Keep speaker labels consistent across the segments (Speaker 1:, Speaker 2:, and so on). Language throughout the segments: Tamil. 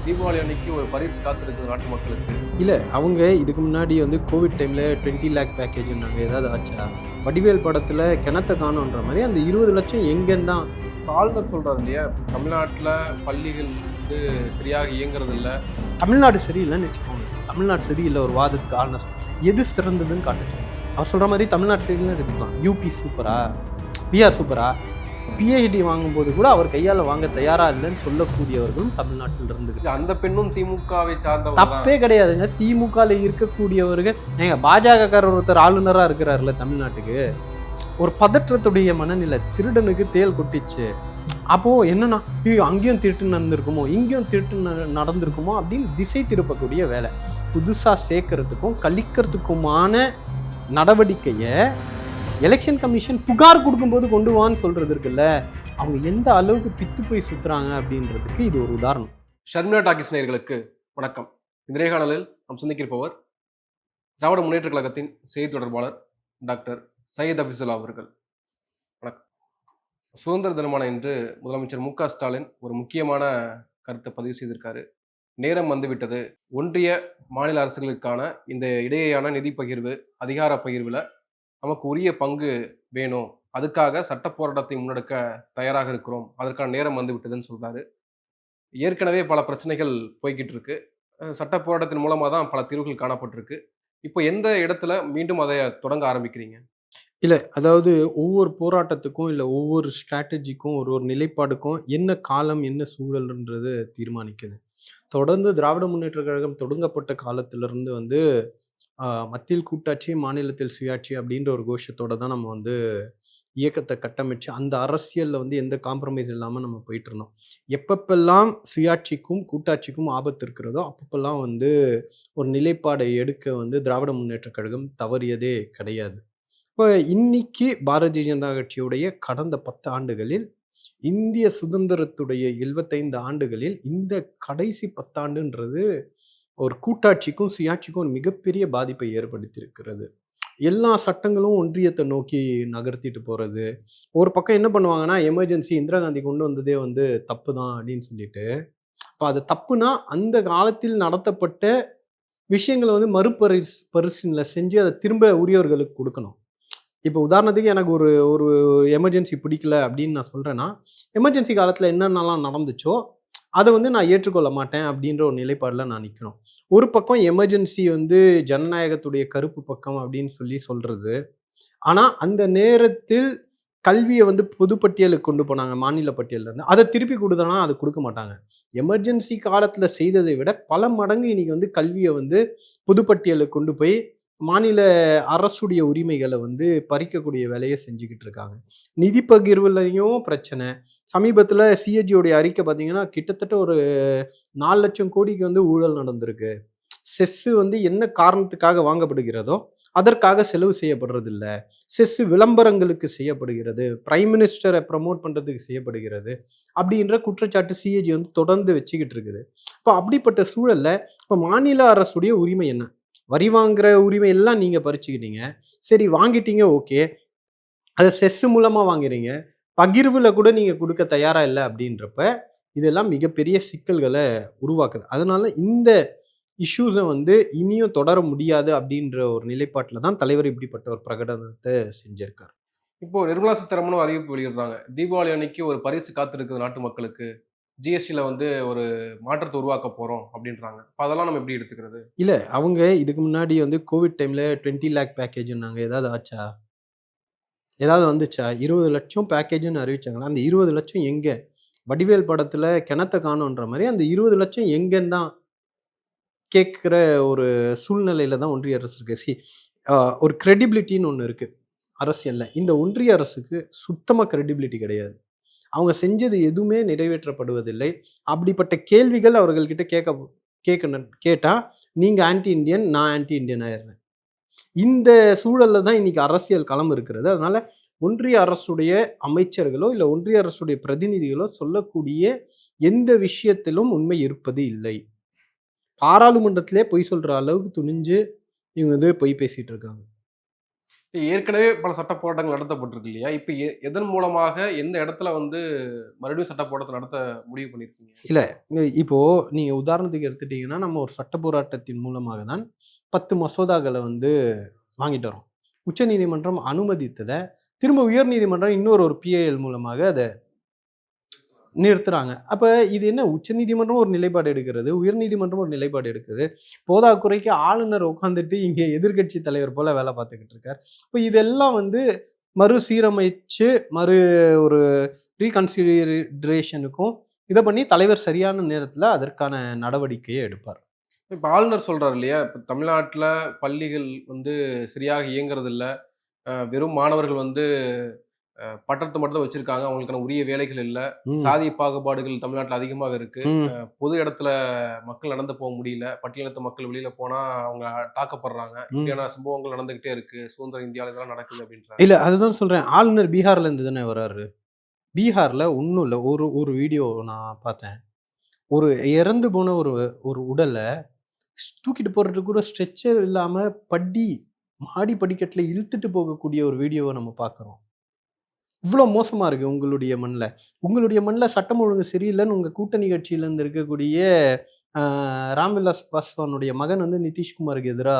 Speaker 1: தீபாவளி அன்னைக்கு ஒரு பரிசு காத்திருக்குது நாட்டு மக்களுக்கு.
Speaker 2: இல்ல, அவங்க இதுக்கு முன்னாடி கோவிட் டைம்ல 20 லேக் பேக்கேஜ்ன்னாங்க. ஏதாவது ஆச்சா? வடிவேல் படத்துல கிணத்த காணோன்ற மாரி அந்த 20 லட்சம் எங்கன்னு தான்.
Speaker 1: ஆளுநர் சொல்றாரு இல்லையா, தமிழ்நாட்டுல பள்ளிகள் சரியாக இயங்குறது இல்ல.
Speaker 2: தமிழ்நாடு சரியில்லைன்னு வச்சுக்கோங்க. தமிழ்நாடு சரியில்லை ஒரு வாதத்துக்கு ஆளுநர் எது சிறந்ததுன்னு காட்டுச்சு. அவர் சொல்ற மாதிரி தமிழ்நாடு சரியில்லைன்னு எடுத்துக்கலாம். யூபி சூப்பரா, பிஆர் சூப்பரா, பிஹெச்டி வாங்கும்போது கூட அவர் கையால வாங்க தயாரா இல்லைன்னு சொல்லக்கூடியவர்களும் தமிழ்நாட்டில் இருந்து.
Speaker 1: அந்த பெண்ணும் திமுகவை சார்ந்தவர்.
Speaker 2: தப்பே கிடையாதுங்க. திமுகல இருக்கக்கூடியவர்கள் ஏங்க, பாஜகக்காரர் ஒருத்தர் ஆளுநரா இருக்கிறாருல தமிழ்நாட்டுக்கு. ஒரு பதற்றத்துடைய மனநிலை. திருடனுக்கு தேல் கொட்டிச்சு. அப்போ என்னன்னா, அங்கேயும் திருட்டு நடந்திருக்குமோ, இங்கேயும் திருட்டு நடந்திருக்குமோ அப்படின்னு திசை திருப்பக்கூடிய வேலை. புதுசா சேர்க்கறதுக்கும் கழிக்கிறதுக்குமான நடவடிக்கைய எலெக்ஷன் கமிஷன் புகார் கொடுக்கும்போது கொண்டு வான்னு சொல்றது இருக்குல்ல, அவங்க எந்த அளவுக்கு பித்து போய் சுத்துறாங்க அப்படின்றதுக்கு இது ஒரு உதாரணம்.
Speaker 1: ஷர்மிளா டாக்கிஸ் நேயர்களுக்கு வணக்கம். இந்த நேர்காணலில் நாம் சந்திக்கிருப்பவர் திராவிட முன்னேற்ற கழகத்தின் செய்தி தொடர்பாளர் டாக்டர் சையத் அபிசுல்லா அவர்கள். வணக்கம். சுதந்திர தினமான இன்று முதலமைச்சர் மு க ஸ்டாலின் ஒரு முக்கியமான கருத்தை பதிவு செய்திருக்காரு. நேரம் வந்துவிட்டது. ஒன்றிய மாநில அரசுகளுக்கான இந்த இடையேயான நிதி பகிர்வு, அதிகார பகிர்வில் நமக்கு உரிய பங்கு வேணும். அதுக்காக சட்ட போராட்டத்தை முன்னெடுக்க தயாராக இருக்கிறோம். அதற்கான நேரம் வந்து விட்டதுன்னு சொல்றாரு. ஏற்கனவே பல பிரச்சனைகள் போய்கிட்டு இருக்கு. சட்ட போராட்டத்தின் மூலமா தான் பல தீர்வுகள் காணப்பட்டிருக்கு. இப்போ எந்த இடத்துல மீண்டும் அதை தொடங்க ஆரம்பிக்கிறீங்க?
Speaker 2: இல்ல, அதாவது ஒவ்வொரு போராட்டத்துக்கும், இல்ல ஒவ்வொரு ஸ்ட்ராட்டஜிக்கும், ஒரு ஒரு நிலைப்பாடுக்கும் என்ன காலம், என்ன சூழல்ன்றது தீர்மானிக்குது. தொடர்ந்து திராவிட முன்னேற்றக் கழகம் தொடங்கப்பட்ட காலத்திலிருந்து மத்தியில் கூட்டாட்சி, மாநிலத்தில் சுயாட்சி அப்படின்ற ஒரு கோஷத்தோட தான் நம்ம இயக்கத்தை கட்டமைச்சு, அந்த அரசியல்ல எந்த காம்ப்ரமைஸ் இல்லாம நம்ம போயிட்டு இருந்தோம். எப்பப்பெல்லாம் சுயாட்சிக்கும், கூட்டாட்சிக்கும் ஆபத்து இருக்கிறதோ, அப்பப்பெல்லாம் ஒரு நிலைப்பாடை எடுக்க திராவிட முன்னேற்றக் கழகம் தவறியதே கிடையாது. இப்ப இன்னைக்கு பாரதிய ஜனதா கட்சியுடைய கடந்த 10 ஆண்டுகளில், இந்திய சுதந்திரத்துடைய 75 ஆண்டுகளில் இந்த கடைசி 10 ஆண்டுன்றது ஒரு கூட்டாட்சிக்கும் சுயாட்சிக்கும் ஒரு மிகப்பெரிய பாதிப்பை ஏற்படுத்தியிருக்கிறது. எல்லா சட்டங்களும் ஒன்றியத்தை நோக்கி நகர்த்திட்டு போறது. ஒரு பக்கம் என்ன பண்ணுவாங்கன்னா, எமர்ஜென்சி இந்திரா காந்தி கொண்டு வந்ததே தப்பு தான் அப்படின்னு சொல்லிட்டு, அப்ப அது தப்புனா அந்த காலத்தில் நடத்தப்பட்ட விஷயங்களை பரிசீலனை செஞ்சு அதை திரும்ப உரியவர்களுக்கு கொடுக்கணும். இப்போ உதாரணத்துக்கு எனக்கு ஒரு ஒரு எமர்ஜென்சி பிடிக்கல அப்படின்னு நான் சொல்றேன்னா, எமர்ஜென்சி காலத்துல என்னென்னலாம் நடந்துச்சோ அதை நான் ஏற்றுக்கொள்ள மாட்டேன் அப்படின்ற ஒரு நிலைப்பாடுல நான் நிற்கணும். ஒரு பக்கம் எமர்ஜென்சி ஜனநாயகத்துடைய கருப்பு பக்கம் அப்படின்னு சொல்றது. ஆனா அந்த நேரத்தில் கல்வியை பொதுப்பட்டியலுக்கு கொண்டு போனாங்க, மாநில பட்டியல்ல இருந்து. அதை திருப்பி கொடுத்தனா அது கொடுக்க மாட்டாங்க. எமர்ஜென்சி காலத்துல செய்ததை விட பல மடங்கு இன்னைக்கு கல்வியை பொதுப்பட்டியலுக்கு கொண்டு போய் மாநில அரசுடைய உரிமைகளை பறிக்கக்கூடிய வேலையை செஞ்சுக்கிட்டு இருக்காங்க. நிதி பகிர்வுலையும் பிரச்சனை. சமீபத்துல சிஏஜியோடைய அறிக்கை பார்த்தீங்கன்னா, கிட்டத்தட்ட ஒரு 4 லட்சம் கோடிக்கு ஊழல் நடந்திருக்கு. செஸ் என்ன காரணத்துக்காக வாங்கப்படுகிறதோ அதற்காக செலவு செய்யப்படுறது இல்ல. செஸ் விளம்பரங்களுக்கு செய்யப்படுகிறது, பிரைம் மினிஸ்டரை ப்ரமோட் பண்றதுக்கு செய்யப்படுகிறது அப்படின்ற குற்றச்சாட்டு சிஏஜி தொடர்ந்து வச்சுக்கிட்டு இருக்குது. இப்போ அப்படிப்பட்ட சூழல்ல இப்போ மாநில அரசுடைய உரிமை என்ன? வரி வாங்குற உரிமை எல்லாம் நீங்க பறிச்சுக்கிட்டீங்க. சரி, வாங்கிட்டீங்க, ஓகே. அதை செஸ் மூலமா வாங்குறீங்க. பகிர்வுல கூட நீங்க கொடுக்க தயாரா இல்லை அப்படின்றப்ப இதெல்லாம் மிகப்பெரிய சிக்கல்களை உருவாக்குது. அதனால இந்த இஷ்யூஸை இனியும் தொடர முடியாது அப்படின்ற ஒரு நிலைப்பாட்டில் தான் தலைவர் இப்படிப்பட்ட ஒரு பிரகடனத்தை செஞ்சிருக்காரு.
Speaker 1: இப்போ நிர்மலா சீதாராமன் அறிவிப்பு வெளியிடுறாங்க. தீபாவளி அன்னைக்கு ஒரு பரிசு காத்திருக்குது நாட்டு மக்களுக்கு. ஜிஎஸ்டில ஒரு மாற்றத்தை உருவாக்க போறோம் அப்படின்றாங்க. அப்ப அதெல்லாம் நம்ம எப்படி எடுத்துக்கிறது?
Speaker 2: இல்ல, அவங்க இதுக்கு முன்னாடி கோவிட் டைம்ல 20 லேக் பேக்கேஜ்ன்னாங்க. ஏதாவது ஆச்சா? ஏதாவது வந்துச்சா? 20 லட்சம் பேக்கேஜ்னு அறிவிச்சாங்களா? அந்த 20 லட்சம் எங்க? வடிவேல் படத்துல கிணத்த காணோன்ற மாதிரி அந்த 20 லட்சம் எங்கன்னு தான் கேட்கிற ஒரு சூழ்நிலையில தான் ஒன்றிய அரசு இருக்கு. ஒரு கிரெடிபிலிட்டின்னு ஒண்ணு இருக்கு அரசியல்ல. இந்த ஒன்றிய அரசுக்கு சுத்தமா கிரெடிபிலிட்டி கிடையாது. அவங்க செஞ்சது எதுவுமே நிறைவேற்றப்படுவதில்லை. அப்படிப்பட்ட கேள்விகள் அவர்கள்கிட்ட கேட்டா நீங்க ஆன்டி இண்டியன், நான் ஆன்டி இண்டியன் ஆயிடுறேன். இந்த சூழல்ல தான் இன்னைக்கு அரசியல் களம் இருக்கிறது. அதனால ஒன்றிய அரசுடைய அமைச்சர்களோ இல்ல ஒன்றிய அரசுடைய பிரதிநிதிகளோ சொல்லக்கூடிய எந்த விஷயத்திலும் உண்மை இருப்பது இல்லை. பாராளுமன்றத்திலே பொய் சொல்ற அளவுக்கு துணிஞ்சு இவங்க பொய் பேசிட்டு இருக்காங்க.
Speaker 1: ஏற்கனவே பல சட்ட போராட்டங்கள் நடத்தப்பட்டிருக்கு இல்லையா? இப்ப எதன் மூலமாக எந்த இடத்துல வந்து மறுபடியும் சட்ட போராட்டத்த நடத்த முடிவு பண்ணியிருக்கீங்க?
Speaker 2: இல்ல. இப்போ நீங்க உதாரணத்துக்கு எடுத்துட்டீங்கன்னா, நம்ம ஒரு சட்ட போராட்டத்தின் மூலமாக தான் 10 மசோதாக்கள வந்து வாங்கிட்டு வரோம். உச்சநீதிமன்றம் அனுமதித்தத, திரும்ப உயர்நீதிமன்றம் இன்னொரு ஒரு பிஐஎல் மூலமாக அத நிறுத்துறாங்க. அப்ப இது என்ன உச்சநீதிமன்றம் ஒரு நிலைப்பாடு எடுக்கிறது, உயர்நீதிமன்றம் ஒரு நிலைப்பாடு எடுக்குது. போதாக்குறைக்கு ஆளுநர் உட்கார்ந்துட்டு இங்க எதிர்க்கட்சி தலைவர் போல வேல பார்த்துக்கிட்டு இருக்கார். இப்ப இதெல்லாம் வந்து மறுசீரமைச்சு, ஒரு ரீகன்சிடரேஷனுக்கும் இத பண்ணி தலைவர் சரியான நேரத்துல அதற்கான நடவடிக்கைய எடுப்பார்.
Speaker 1: இப்ப ஆளுநர் சொல்றாரு இல்லையா? இப்ப தமிழ்நாட்டுல பள்ளிகள் வந்து சரியாக இயங்குறதில்ல. வெறும் மாணவர்கள் வந்து பட்டத்த மட்டும் தான் வச்சிருக்காங்க. அவங்களுக்கான உரிய வேலைகள் இல்ல.
Speaker 2: ம்,
Speaker 1: சாதிய பாகுபாடுகள் தமிழ்நாட்டுல அதிகமாக இருக்கு.
Speaker 2: ம்.
Speaker 1: பொது இடத்துல மக்கள் நடந்து போக முடியல. பட்டியலினத்த மக்கள் வெளியில போனா அவங்க தாக்கப்படுறாங்க.
Speaker 2: ம்.
Speaker 1: இப்படியான சம்பவங்கள் நடந்துகிட்டே இருக்கு. சுதந்திர இந்தியால இதெல்லாம் நடக்குது அப்படின்றாரு.
Speaker 2: இல்ல அதுதான் சொல்றேன். ஆளுநர் பீகார்ல இருந்து தானே வராரு. பீகார்ல ஒண்ணும் இல்ல. ஒரு ஒரு வீடியோ நான் பார்த்தேன். ஒரு இறந்து போன ஒரு ஒரு உடல தூக்கிட்டு போறதுக்கு கூட ஸ்ட்ரெச்சர் இல்லாம மாடி படிக்கட்டுல இழுத்துட்டு போகக்கூடிய ஒரு வீடியோவ நம்ம பார்க்குறோம். இவ்ளோ மோசமா இருக்கு உங்களுடைய மண்ல. உங்களுடைய மண்ல சட்டம் ஒழுங்கு சரியில்லன்னு உங்க கூட்டணி கட்சியில இருந்து இருக்கக்கூடிய அ ராம்விலாஸ் பாஸ்வானுடைய மகன் வந்து நிதிஷ்குமாருக்கு எதிரா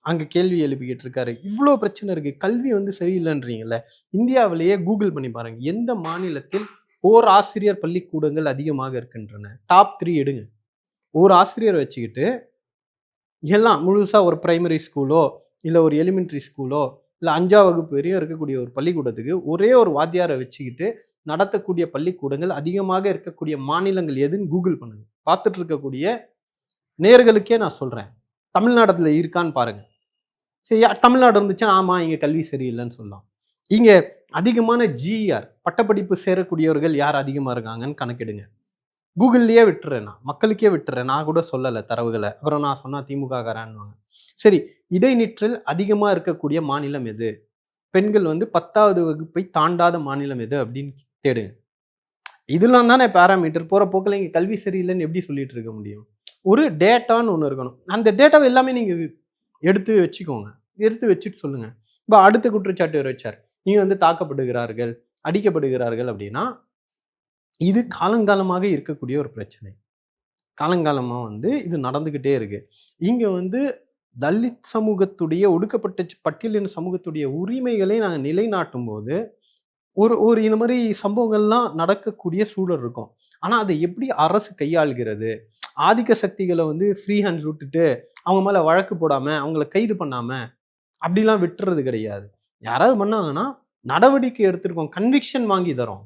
Speaker 2: அங்க கேள்வி எழுப்பிக்கிட்டு இருக்காரு. இவ்ளோ பிரச்சனை இருக்கு. கல்வி வந்து சரியில்லன்றீங்கல்ல. இந்தியாவிலேயே கூகுள் பண்ணி பாருங்க. எந்த மாநிலத்தில் ஓர் ஆசிரியர் பள்ளிக்கூடங்கள் அதிகமாக இருக்கின்றன? டாப் 3 எடுங்க. ஒரு ஆசிரியர வச்சுக்கிட்டு எல்லாம் முழுசா ஒரு பிரைமரி ஸ்கூலோ, இல்ல ஒரு எலிமெண்டரி ஸ்கூலோ, இல்ல 5ஆம் வகுப்பு வரையும் இருக்கக்கூடிய ஒரு பள்ளிக்கூடத்துக்கு ஒரே ஒரு வாத்தியார வச்சுக்கிட்டு நடத்தக்கூடிய பள்ளிக்கூடங்கள் அதிகமாக இருக்கக்கூடிய மாநிலங்கள் எதுன்னு கூகுள் பண்ணுங்க. பார்த்துட்டு இருக்கக்கூடிய நேயர்களுக்கே நான் சொல்றேன். தமிழ்நாடுல இருக்கான்னு பாருங்க. சரி தமிழ்நாடு இருந்துச்சுன்னா, ஆமா இங்க கல்வி சரியில்லன்னு சொல்லலாம். இங்க அதிகமான ஜிஆர் பட்டப்படிப்பு சேரக்கூடியவர்கள் யார் அதிகமா இருக்காங்கன்னு கணக்கிடுங்க. கூகுள்லயே விட்டுறேன் நான். மக்களுக்கே விட்டுறேன். நான் கூட சொல்லல தரவுகள. அப்புறம் நான் சொன்னா திமுககாரன்னுவாங்க. சரி, இடைநிற்றல் அதிகமா இருக்கக்கூடிய மாநிலம் எது? பெண்கள் வந்து 10வது வகுப்பை தாண்டாத மாநிலம் எது? அப்படின்னு தேடுங்க. இதெல்லாம் தானே பாராமீட்டர். போற போக்குல இங்க கல்வி சரியில்லன்னு எப்படி சொல்லிட்டு இருக்க முடியும்? ஒரு டேட்டான்னு ஒண்ணு இருக்கணும். அந்த டேட்டாவ எல்லாமே நீங்க எடுத்து வச்சுக்கோங்க. எடுத்து வச்சுட்டு சொல்லுங்க. இப்ப அடுத்த குற்றச்சாட்டு இவரு வச்சார். நீங்க வந்து தாக்கப்படுகிறார்கள், அடிக்கப்படுகிறார்கள் அப்படின்னா, இது காலங்காலமாக இருக்கக்கூடிய ஒரு பிரச்சனை. காலங்காலமா வந்து இது நடந்துகிட்டே இருக்கு. இங்க வந்து தலித் சமூகத்துடைய ஒடுக்கப்பட்ட பட்டியலின சமூகத்துடைய உரிமைகளை நாங்க நிலைநாட்டும்போது, ஒரு ஒரு இந்த மாரி சம்பவங்கள்லாம் நடக்கக்கூடிய சூழல் இருக்கும். ஆனா, அத எப்படி அரசு கையாள்கிறது? ஆதிக்க சக்திகள வந்து ஃப்ரீ ஹேண்ட் விட்டுட்டு, அவங்க மேல வழக்கு போடாம, அவங்கள கைது பண்ணாம, அப்படிலாம் விட்டுறது கிடையாது. யாராவது பண்ணாங்கன்னா, நடவடிக்கை எடுத்திருக்கோம். கன்விக்ஷன் வாங்கி தர்றோம்.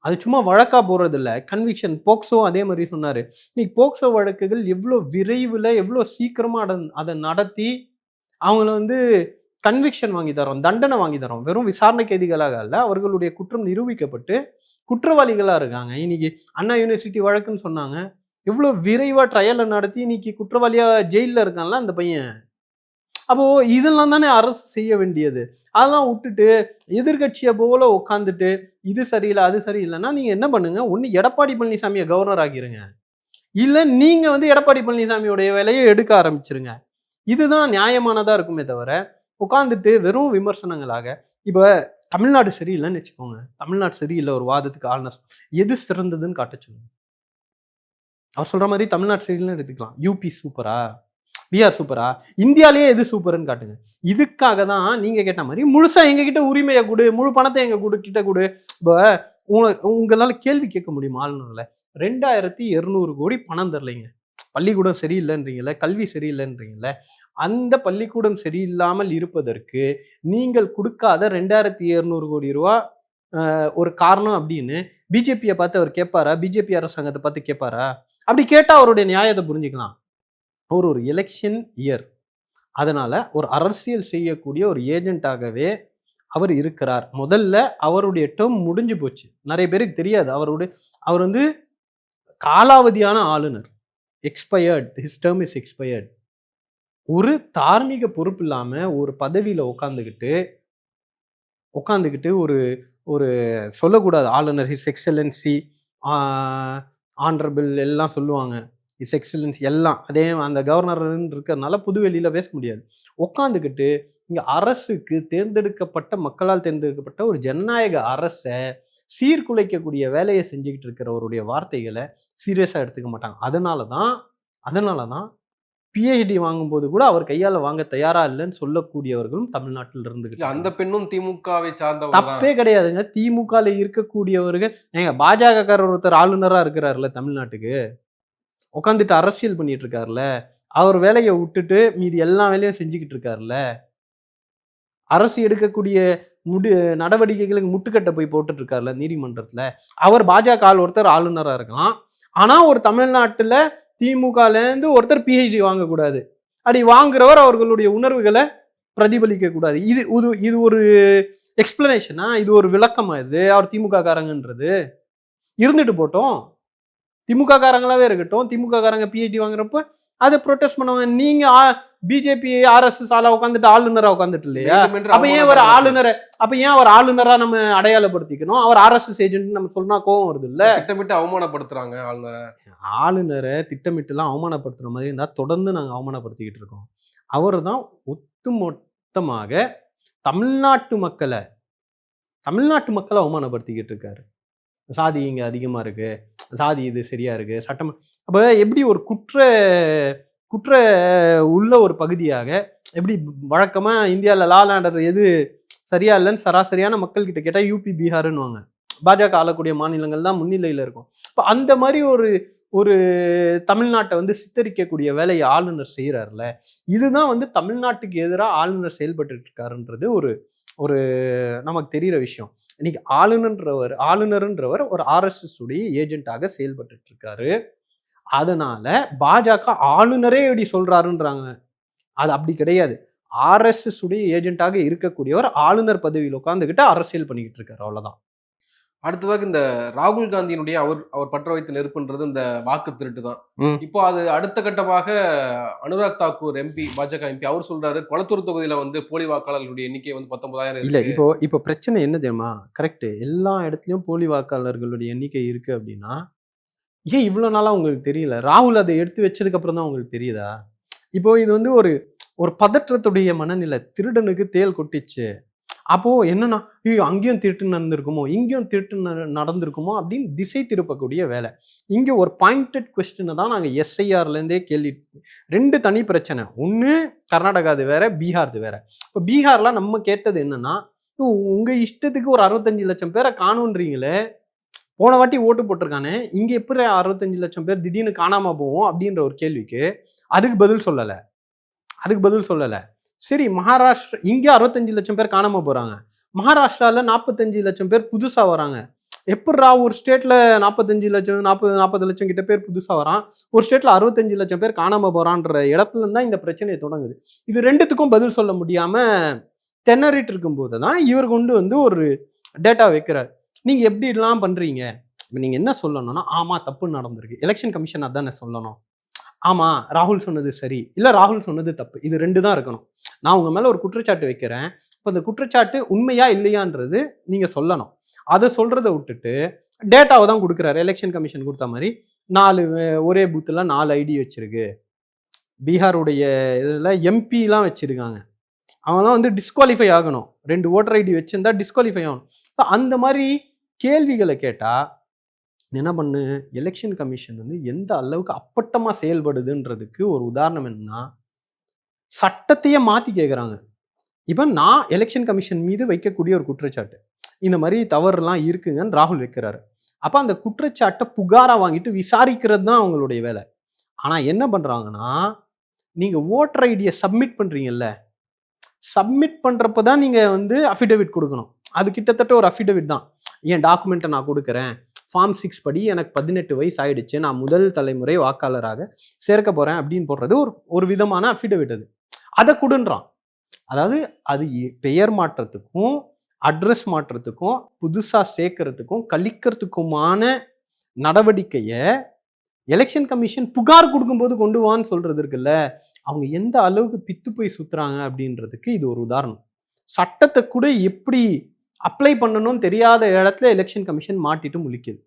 Speaker 2: அது சும்மா வழக்கா போறதில்ல. கன்விக்ஷன் போக்சோ அதே மாரி சொன்னாரு. இன்னைக்கு போக்சோ வழக்குகள் எவ்ளோ விரைவுல, எவ்ளோ சீக்கிரமா அத நடத்தி, அவங்கள வந்து கன்விக்ஷன் வாங்கி தர்றோம். தண்டனை வாங்கி தர்றோம். வெறும் விசாரணை கைதிகளாக அல்ல, அவர்களுடைய குற்றம் நிரூபிக்கப்பட்டு குற்றவாளிகளா இருக்காங்க. இன்னைக்கு அண்ணா யூனிவர்சிட்டி வழக்குன்னு சொன்னாங்க. எவ்ளோ விரைவா ட்ரையல நடத்தி இன்னைக்கு குற்றவாளியா ஜெயில்ல இருக்கான்ல அந்த பையன். அப்போ இதெல்லாம் தானே அரசு செய்ய வேண்டியது. அதெல்லாம் உட்டுட்டு, எதிர்க்கட்சிய போல உட்கார்ந்துட்டு, இது சரியில்ல, அது சரியில்லன்னா, நீங்க என்ன பண்ணுங்க, ஒண்ணு எடப்பாடி பழனிசாமிய கவர்னர் ஆக்கிருங்க. இல்ல நீங்க வந்து எடப்பாடி பழனிசாமியுடைய வேலைய எடுக்க ஆரம்பிச்சுருங்க. இதுதான் நியாயமானதா இருக்குமே தவிர, உட்கார்ந்துட்டு வெறும் விமர்சனங்களாக இப்ப தமிழ்நாடு சரியில்லன்னு வச்சுக்கோங்க. தமிழ்நாடு சரியில்ல ஒரு வாதத்துக்கு ஆளுநர் எது சிறந்ததுன்னு காட்டச் சொல்லுங்க. அவர் சொல்ற மாரி தமிழ்நாடு சரியில்லன்னு எடுத்துக்கலாம். யூபி சூப்பரா? பீகார் சூப்பரா? இந்தியாலயே எது சூப்பர்ன்னு காட்டுங்க. இதுக்காக தான் நீங்க கேட்ட மாரி முழுசா எங்ககிட்ட உரிமைய குடு, முழு பணத்த எங்க கிட்ட குடு. இப்ப உங்களால கேள்வி கேட்க முடியுமா ஆளுநர்ல? 2200 கோடி பணம் தரலைங்க. பள்ளிக்கூடம் சரியில்லன்றீங்கல்ல, கல்வி சரியில்லன்றீங்கல்ல. அந்த பள்ளிக்கூடம் சரியில்லாமல் இருப்பதற்கு நீங்கள் குடுக்காத 2200 கோடி ரூவா ஒரு காரணம் அப்படின்னு பிஜேபிய பார்த்து அவர் கேட்பாரா? பிஜேபி அரசாங்கத்த பார்த்து கேட்பாரா? அப்படி கேட்டா அவருடைய நியாயத்த புரிஞ்சுக்கலாம். ஒரு ஒரு எலக்ஷன் இயர். அதனால ஒரு அரசியல் செய்யக்கூடிய ஒரு ஏஜென்ட்டாகவே அவர் இருக்கிறார். முதல்ல அவருடைய டெர்ம் முடிஞ்சு போச்சு. நெறைய பேருக்கு தெரியாது. அவர் வந்து காலாவதியான ஆளுநர். Expired. His term is expired. ஒரு தார்மீக பொறுப்பு இல்லாம ஒரு பதவியில உட்கார்ந்துகிட்டு ஒரு ஒரு சொல்லக்கூடாது. ஆளுநர் ஹிஸ் எக்ஸலன்சி, ஆ ஹானரபிள் எல்லாம் சொல்லுவாங்க. ஹிஸ் எக்ஸலன்சி எல்லாம். அதே அந்த கவர்னர்ன்னு இருக்கிறனால புதுவெளியில பேச முடியாது. உட்காந்துக்கிட்டு இங்க அரசுக்கு தேர்ந்தெடுக்கப்பட்ட மக்களால் தேர்ந்தெடுக்கப்பட்ட ஒரு ஜனநாயக அரசை சீர்குலைக்கக்கூடிய வேலையை செஞ்சுக்கிட்டு இருக்கிறவருடைய வார்த்தைகளை சீரியஸா எடுத்துக்க மாட்டாங்க. அதனாலதான் பிஹெச்டி வாங்கும்போது கூட அவர் கையால வாங்க தயாரா இல்லைன்னு சொல்லக்கூடியவர்களும் தமிழ்நாட்டில் இருந்துகிட்டு
Speaker 1: அந்த
Speaker 2: இருக்காங்க.
Speaker 1: பெண்ணும் திமுகவை சார்ந்தவங்க தான்.
Speaker 2: தப்பே கிடையாதுங்க. திமுகல இருக்கக்கூடியவர்கள் பாஜகக்காரர் ஒருத்தர் ஆளுநரா இருக்கிறாருல்ல தமிழ்நாட்டுக்கு, உட்காந்துட்டு அரசியல் பண்ணிட்டு இருக்காருல்ல, அவர் வேலையை விட்டுட்டு மீதி எல்லா வேலையும் செஞ்சுக்கிட்டு இருக்காருல்ல, அரசு எடுக்கக்கூடிய நடவடிக்கைகளுக்கு முட்டுக்கட்டை போய் போட்டுட்டு இருக்காருல்ல நீதிமன்றத்துல. அவர் பாஜக ஒருத்தர் ஆளுநரா இருக்கலாம். ஆனா ஒரு தமிழ்நாட்டுல திமுகல இருந்து ஒருத்தர் பிஹெச்டி வாங்கக்கூடாது. அப்படி வாங்குறவர் அவர்களுடைய உணர்வுகளை பிரதிபலிக்க கூடாது. இது ஒரு எக்ஸ்பிளனேஷனா? இது ஒரு விளக்கமா? இது அவர் திமுக காரங்கன்றது இருந்துட்டு போட்டோம். திமுக காரங்களாவே இருக்கட்டும். திமுக காரங்க பிஹெச்டி வாங்குறப்ப அதை ப்ரொடெஸ்ட் பண்ணுவாங்க. நீங்க பிஜேபி ஆர்எஸ்எஸ் ஆளா உட்காந்துட்டு ஆளுநரா உட்காந்துட்டு இல்லையா? அப்ப ஏன் ஒரு ஆளுநரா நம்ம அடையாளப்படுத்திக்கணும்? அவர் ஆர்எஸ்எஸ் ஏஜென்ட் நம்ம சொன்னா கோவம் வருது இல்ல?
Speaker 1: திட்டமிட்டு அவமானப்படுத்துறாங்க
Speaker 2: ஆளுநரை திட்டமிட்டு எல்லாம் அவமானப்படுத்துற மாதிரி இருந்தா தொடர்ந்து நாங்க அவமானப்படுத்திக்கிட்டு இருக்கோம். அவர் தான் ஒட்டுமொத்தமாக தமிழ்நாட்டு மக்களை அவமானப்படுத்திக்கிட்டு இருக்காரு. சாதி இங்க அதிகமா இருக்கு, சாதி இது சரியா இருக்கு, சட்டம். அப்ப எப்படி ஒரு குற்ற உள்ள ஒரு பகுதியாக எப்படி வழக்கமா இந்தியாவில் லா அண்ட் ஆர்டர் எது சரியா இல்லைன்னு சராசரியான மக்கள் கிட்ட கேட்டா யூபி பீகார்னுவாங்க. பாஜக ஆளக்கூடிய மாநிலங்கள் தான் முன்னிலையில இருக்கும். இப்போ அந்த மாதிரி ஒரு தமிழ்நாட்டை வந்து சித்தரிக்கக்கூடிய வேலையை ஆளுநர் செய்யறாருல, இதுதான் தமிழ்நாட்டுக்கு எதிராக ஆளுநர் செயல்பட்டு இருக்காருன்றது ஒரு நமக்கு தெரிகிற விஷயம். இன்னைக்கு ஆளுநர்ன்றவர் ஒரு ஆர்எஸ்எஸ் உடைய ஏஜென்ட்டாக செயல்பட்டு இருக்காரு. அதனால பாஜக ஆளுநரே இப்படி சொல்றாருன்றாங்க. அது அப்படி கிடையாது. ஆர்எஸ்எஸ் உடைய ஏஜென்ட்டாக இருக்கக்கூடியவர் ஆளுநர் பதவியில் உட்கார்ந்துகிட்டு அரசியல் பண்ணிக்கிட்டு இருக்காரு. அவ்வளவுதான்.
Speaker 1: அடுத்ததாக இந்த ராகுல் காந்தியினுடைய அவர் பற்ற வைத்த நெருப்புன்றது இந்த வாக்கு திருட்டு தான். இப்போ அது அடுத்த கட்டமாக அனுராக் தாக்கூர் எம்பி, பாஜக எம்பி, அவர் சொல்றாரு கொளத்தூர் தொகுதியில போலி வாக்காளர்களுடைய எண்ணிக்கை 19,000
Speaker 2: இல்ல. இப்போ பிரச்சனை என்ன தெரியுமா? கரெக்ட், எல்லா இடத்துலயும் போலி வாக்காளர்களுடைய எண்ணிக்கை இருக்கு அப்படின்னா ஏன் இவ்வளவு நாளா உங்களுக்கு தெரியல? ராகுல் அதை எடுத்து வச்சதுக்கு அப்புறம் தான் உங்களுக்கு தெரியுதா? இப்போ இது ஒரு பதற்றத்துடைய மனநிலை. திருடனுக்கு தேல் கொட்டிச்சு. அப்போ என்னன்னா, அங்கேயும் திருட்டு நடந்திருக்குமோ, இங்கேயும் திருட்டு நடந்திருக்குமோ அப்படின்னு திசை திருப்பக்கூடிய வேலை. இங்க ஒரு பாயிண்டட் கொஸ்டினை தான் நாங்க எஸ்ஐஆர்ல இருந்தே கேள்வி. 2 தனி பிரச்சனை. ஒண்ணு கர்நாடகாது வேற, பீகார்து வேற. இப்போ பீகார்ல நம்ம கேட்டது என்னன்னா, உங்க இஷ்டத்துக்கு ஒரு 65 லட்சம் பேரை காணுன்றீங்களே, போன வாட்டி ஓட்டு போட்டிருக்கானே, இங்க எப்படி 65 லட்சம் பேர் திடீர்னு காணாம போவோம் அப்படின்ற ஒரு கேள்விக்கு அதுக்கு பதில் சொல்லல. சரி, மகாராஷ்டிரா இங்க 65 லட்சம் பேர் காணாம போறாங்க. மகாராஷ்டிரால 45 லட்சம் பேர் புதுசா வராங்க. எப்படிரா ஒரு ஸ்டேட்ல 45 லட்சம் 40 லட்சம் கிட்ட பேர் புதுசா வரான், ஒரு ஸ்டேட்ல 65 லட்சம் பேர் காணாம போறான்ற இடத்துல இருந்தா இந்த பிரச்சனை தொடங்குது. இது ரெண்டுத்துக்கும் பதில் சொல்ல முடியாம திணறிட்டு இருக்கும் போதுதான் இவர் கொண்டு ஒரு டேட்டா வைக்கிறார். நீங்க எப்படி எல்லாம் பண்றீங்க? நீங்க என்ன சொல்லணும்னா, ஆமா தப்பு நடந்திருக்கு, எலெக்ஷன் கமிஷன் அதானே சொல்லணும். ஆமா ராகுல் சொன்னது சரி, இல்ல ராகுல் சொன்னது தப்பு, இது 2 தான் இருக்கணும். நான் உங்க மேல ஒரு குற்றச்சாட்டு வைக்கிறேன். இப்போ அந்த குற்றச்சாட்டு உண்மையா இல்லையான்றது நீங்க சொல்லணும். அதை சொல்றதை விட்டுட்டு டேட்டாவை தான் கொடுக்குறாரு. எலெக்ஷன் கமிஷன் கொடுத்த மாதிரி 4 ஒரே பூத்துல 4 ஐடி வச்சிருக்கு. பீகாருடைய இதுல எம்பி எல்லாம் வச்சிருக்காங்க. அவங்கலாம் டிஸ்குவாலிஃபை ஆகணும். 2 ஓட்டர் ஐடி வச்சிருந்தா டிஸ்குவாலிஃபை ஆகணும். அந்த மாதிரி கேள்விகளை கேட்டா என்ன பண்ணு, எலெக்ஷன் கமிஷன் எந்த அளவுக்கு அப்பட்டமா செயல்படுதுன்றதுக்கு ஒரு உதாரணம் என்னன்னா, சட்டத்தையே மாத்தி கேட்குறாங்க. இப்போ நான் எலெக்ஷன் கமிஷன் மீது வைக்கக்கூடிய ஒரு குற்றச்சாட்டு, இந்த மாதிரி தவறுலாம் இருக்குங்கன்னு ராகுல் வைக்கிறாரு. அப்ப அந்த குற்றச்சாட்டை புகாரா வாங்கிட்டு விசாரிக்கிறது தான் அவங்களுடைய வேலை. ஆனா என்ன பண்றாங்கன்னா, நீங்க ஓட்டர் ஐடியை சப்மிட் பண்றீங்கல்ல, சப்மிட் பண்றப்பதான் நீங்க அஃபிடவிட் கொடுக்கணும். அது கிட்டத்தட்ட ஒரு அஃபிடவிட் தான். என் டாக்குமெண்ட்டை நான் கொடுக்குறேன், ஃபார்ம் 6 படி எனக்கு 18 வயசு ஆயிடுச்சு, நான் முதல் தலைமுறை வாக்காளராக சேர்க்க போறேன் அப்படின்னு போடுறது ஒரு விதமான அஃபிடவிட். அதை கொடுன்றான். அதாவது அது பெயர் மாற்றத்துக்கும் அட்ரஸ் மாற்றத்துக்கும் புதுசா சேர்க்கறதுக்கும் கழிக்கிறதுக்குமான நடவடிக்கைய எலெக்ஷன் கமிஷன் புகார் கொடுக்கும்போது கொண்டு வான்னு சொல்றது இருக்குல்ல, அவங்க எந்த அளவுக்கு பித்து போய் சுத்துறாங்க அப்படின்றதுக்கு இது ஒரு உதாரணம். சட்டத்தை கூட எப்படி அப்ளை பண்ணணும்னு தெரியாத இடத்துல எலெக்ஷன் கமிஷன் மாட்டிட்டு முழிக்குது.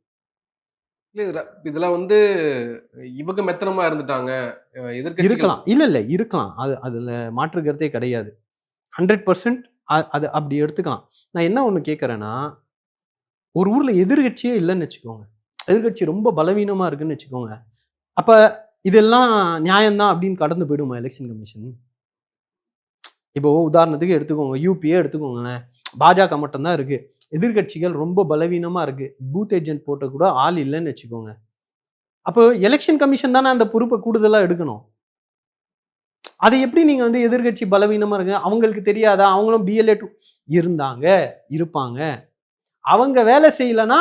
Speaker 1: இதுல இவங்க மெத்தனமா இருந்துட்டாங்க,
Speaker 2: இருக்கலாம். இல்ல இருக்கலாம். அதுல மாற்று கருத்தே கிடையாது. 100% அது அப்படி எடுத்துக்கலாம். நான் என்ன ஒண்ணு கேட்கிறேன்னா, ஒரு ஊர்ல எதிர்க்கட்சியே இல்லன்னு வச்சுக்கோங்க. எதிர்க்கட்சி ரொம்ப பலவீனமா இருக்குன்னு வச்சுக்கோங்க. அப்ப இதெல்லாம் நியாயம் தான் அப்படின்னு கடந்து போயிடுமா எலெக்ஷன் கமிஷன்? இப்போ உதாரணத்துக்கு எடுத்துக்கோங்க. யூபியே எடுத்துக்கோங்களேன். பாஜக மட்டும் தான் இருக்கு. எதிர்க்கட்சிகள் ரொம்ப பலவீனமா இருக்கு. பூத் ஏஜென்ட் போட்ட கூட ஆள் இல்லன்னு வச்சுக்கோங்க. அப்போ எலெக்ஷன் கமிஷன் தானே அந்த பொறுப்ப கூடுதலா எடுக்கணும். அதை எப்படி நீங்க வந்து எதிர்க்கட்சி பலவீனமா இருக்கு, அவங்களுக்கு தெரியாதா? அவங்களும் பிஎல்ஏ இருந்தாங்க, இருப்பாங்க. அவங்க வேலை செய்யலன்னா,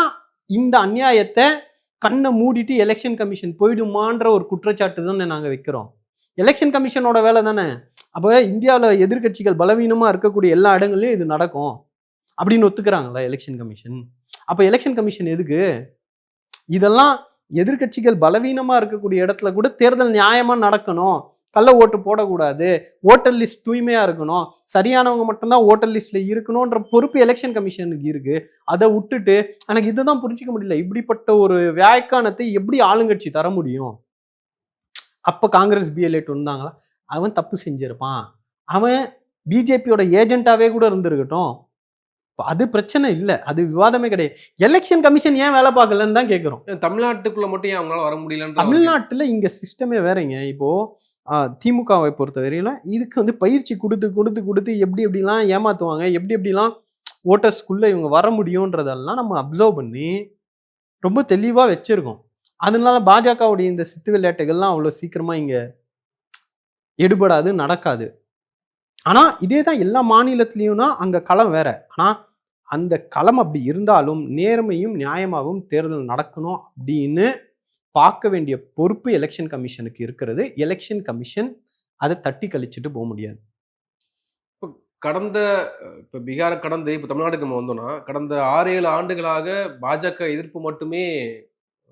Speaker 2: இந்த அநியாயத்த கண்ண மூடிட்டு எலெக்ஷன் கமிஷன் போயிடுமான்ற ஒரு குற்றச்சாட்டு தானே நாங்க வைக்கிறோம். எலெக்ஷன் கமிஷனோட வேலை தானே. அப்ப இந்தியாவுல எதிர்க்கட்சிகள் பலவீனமா இருக்கக்கூடிய எல்லா இடங்கள்லயும் இது நடக்கும். அப்படின்னு ஒத்துக்கிறாங்களா எலெக்ஷன் கமிஷன்? அப்ப எலெக்ஷன் கமிஷன் எதுக்கு? இதெல்லாம் எதிர்க்கட்சிகள் பலவீனமா இருக்கக்கூடிய இடத்துல கூட தேர்தல் நியாயமா நடக்கணும். கள்ள ஓட்டு போடக்கூடாது. ஓட்டர் லிஸ்ட் தூய்மையா இருக்கணும். சரியானவங்க மட்டும்தான் ஓட்டர் லிஸ்ட்ல இருக்கணும்ன்ற பொறுப்பு எலெக்ஷன் கமிஷனுக்கு இருக்கு. அதை விட்டுட்டு எனக்கு இதுதான் புரிஞ்சுக்க முடியல. இப்படிப்பட்ட ஒரு வியாய்க்கானத்தை எப்படி ஆளுங்கட்சி தர முடியும்? அப்ப காங்கிரஸ் பிஎல்ஏட் வந்தாங்களா? அவன் தப்பு செஞ்சிருப்பான். அவன் பிஜேபியோட ஏஜென்ட்டாவே கூட இருந்திருக்கட்டும். அது பிரச்சனை இல்ல. அது விவாதமே கிடையாது. எலெக்ஷன் கமிஷன் ஏன் வேலை பார்க்கலன்னு தான் கேட்கிறோம்.
Speaker 1: தமிழ்நாட்டுக்குள்ள மட்டும் ஏன் அவங்களால வர முடியலன்ற
Speaker 2: தமிழ்நாட்டுல இங்க சிஸ்டமே வேறங்க. இப்போ திமுகவை பொறுத்தவரையில இதுக்கு வந்து பயிற்சி கொடுத்து எப்படி எப்படிலாம் ஏமாத்துவாங்க, எப்படி எப்படிலாம் ஓட்டர்ஸ்குள்ள இவங்க வர முடியும்ன்றதெல்லாம் நம்ம அப்சர்வ் பண்ணி ரொம்ப தெளிவா வச்சிருக்கோம். அதனால பாஜகவுடைய இந்த சித்து விளையாட்டுகள்லாம் அவ்வளவு சீக்கிரமா இங்க எடுபடாது, நடக்காது. ஆனா இதே தான் எல்லா மாநிலத்திலயும்னா அங்க களம் வேற. ஆனா அந்த களம் அப்படி இருந்தாலும் நேர்மையும் நியாயமாகவும் தேர்தல் நடக்கணும் அப்படின்னு பார்க்க வேண்டிய பொறுப்பு எலெக்ஷன் கமிஷனுக்கு இருக்கிறது. எலெக்ஷன் கமிஷன் அதை தட்டி கழிச்சுட்டு போக முடியாது.
Speaker 1: கடந்த இப்ப பீகார கடந்து இப்ப தமிழ்நாட்டுக்கு நம்ம வந்தோம்னா, கடந்த 6, 7 ஆண்டுகளாக பாஜக எதிர்ப்பு மட்டுமே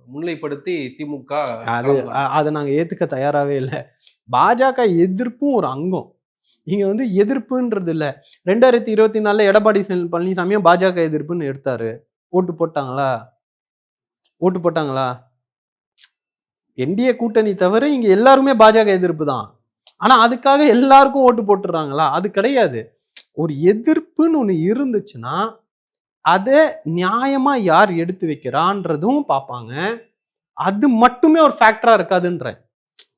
Speaker 1: முன்னிலைப்படுத்தி திமுக
Speaker 2: அதை நாங்க ஏத்துக்க தயாராவே இல்லை. பாஜக எதிர்ப்பும் ஒரு அங்கம். இங்க வந்து எதிர்ப்புன்றது இல்ல. 2024 எடப்பாடி பழனிசாமியும் பாஜக எதிர்ப்புன்னு எடுத்தாரு. ஓட்டு போட்டாங்களா? ஓட்டு போட்டாங்களா? என்டிஏ கூட்டணி தவிர இங்க எல்லாருமே பாஜக எதிர்ப்பு தான். ஆனா அதுக்காக எல்லாருக்கும் ஓட்டு போட்டுறாங்களா? அது கிடையாது. ஒரு எதிர்ப்புன்னு ஒண்ணு இருந்துச்சுன்னா அதை நியாயமா யார் எடுத்து வைக்கிறான்றதும் பார்ப்பாங்க. அது மட்டுமே ஒரு ஃபேக்டரா இருக்காதுன்ற.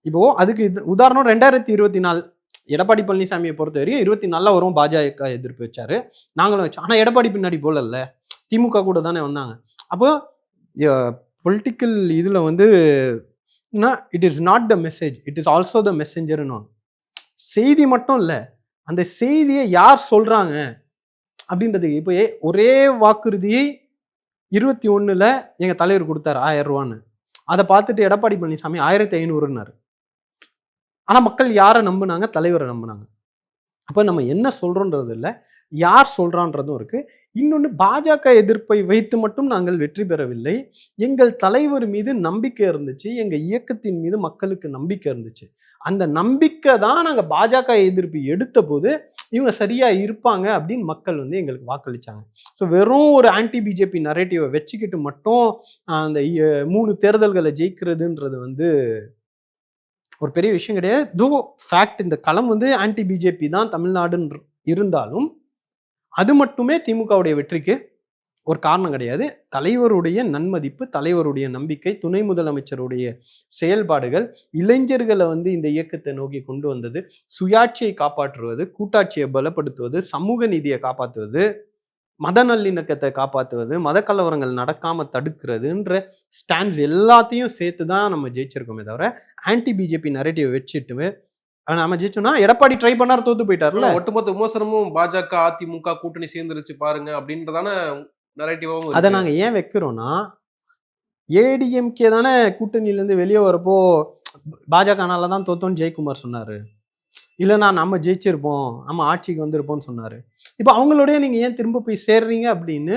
Speaker 2: இப்போ அதுக்கு உதாரணம் 2024 எடப்பாடி பழனிசாமியை பொறுத்தவரையும் 24 வரும் பாஜக எதிர்ப்பு வச்சாரு. நாங்களும் வச்சோம். ஆனா எடப்பாடி பின்னாடி போலல்ல, திமுக கூட தானே வந்தாங்க. அப்போ பொலிட்டிக்கல் இதுல வந்து it is not the message, it is also the மெசஞ்சர்னு. செய்தி மட்டும் இல்ல, அந்த செய்தியை யார் சொல்றாங்க அப்படின்றது. இப்போ ஒரே வாக்குறுதியை 21 எங்க தலைவர் கொடுத்தாரு 1000 ரூபான்னு. அதை பார்த்துட்டு எடப்பாடி பழனிசாமி 1500ன்னாரு. ஆனா மக்கள் யாரை நம்புனாங்க? தலைவரை நம்புனாங்க. அப்ப நம்ம என்ன சொல்றோன்றது இல்ல, யார் சொல்றான்றதும் இருக்கு. இன்னொன்னு, பாஜக எதிர்ப்பை வைத்து மட்டும் நாங்கள் வெற்றி பெறவில்லை. எங்கள் தலைவர் மீது நம்பிக்கை இருந்துச்சு. எங்க இயக்கத்தின் மீது மக்களுக்கு நம்பிக்கை இருந்துச்சு. அந்த நம்பிக்கை தான் நாங்க பாஜக எதிர்ப்பு எடுத்த போது இவங்க சரியா இருப்பாங்க அப்படின்னு மக்கள் வந்து எங்களுக்கு வாக்களிச்சாங்க. ஸோ வெறும் ஒரு ஆன்டி பிஜேபி நரேட்டிவை வச்சுக்கிட்டு மட்டும் அந்த 3 தேர்தல்களை ஜெயிக்கிறதுன்றது வந்து ஒரு பெரிய விஷயம் கிடையாது. தோ ஃபேக்ட் இந்த களம் வந்து ஆன்டி பிஜேபி தான் தமிழ்நாடுன்னு இருந்தாலும் அது மட்டுமே திமுகவுடைய வெற்றிக்கு ஒரு காரணம் கிடையாது. தலைவருடைய நன்மதிப்பு, தலைவருடைய நம்பிக்கை, துணை முதலமைச்சருடைய செயல்பாடுகள், இளைஞர்களை வந்து இந்த இயக்கத்தை நோக்கி கொண்டு வந்தது, சுயாட்சியை காப்பாற்றுவது, கூட்டாட்சியை பலப்படுத்துவது, சமூக நீதியை காப்பாற்றுவது, மத நல்லிணக்கத்தை காப்பாற்றுவது, மத கலவரங்கள் நடக்காம தடுக்கிறதுன்ற ஸ்டாண்ட்ஸ் எல்லாத்தையும் சேர்த்து தான் நம்ம ஜெயிச்சிருக்கோமே தவிர ஆன்டி பிஜேபி நரேட்டிவ் வச்சுட்டு நம்ம ஜெயிச்சோம்னா எடப்பாடி ட்ரை பண்ணாரு, தோத்து போயிட்டாருல.
Speaker 1: ஒட்டுமொத்த விமர்சனமும் பாஜக அதிமுக கூட்டணி சேர்ந்துருச்சு பாருங்க அப்படின்றதான நரேட்டிவாவும்.
Speaker 2: அதை நாங்க ஏன் வைக்கிறோம்னா, ஏடிஎம்கே தானே கூட்டணியில இருந்து வெளியே வரப்போ பாஜகனால தான் தோத்தோன்னு ஜெயக்குமார் சொன்னாரு. இல்லைன்னா நம்ம ஜெயிச்சிருப்போம், நம்ம ஆட்சிக்கு வந்திருப்போம்னு சொன்னாரு. இப்போ அவங்களோடய நீங்க ஏன் திரும்ப போய் சேர்றீங்க அப்படின்னு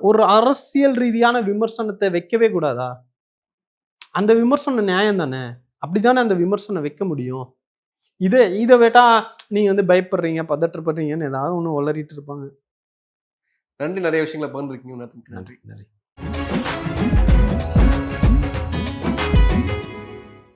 Speaker 2: ஒரு அரசியல் ரீதியான விமர்சனத்தை வைக்கவே கூடாதா? அந்த விமர்சனம் நியாயம் தானே. அப்படித்தானே அந்த விமர்சனம் வைக்க முடியும். இதை வேட்டா நீங்க வந்து பயப்படுறீங்க, பதற்றப்படுறீங்கன்னு ஏதாவது ஒண்ணு உளறிட்டு இருப்பாங்க.
Speaker 1: நன்றி, நிறைய விஷயங்களை பகிர்ந்துருக்கீங்க.
Speaker 2: நன்றி.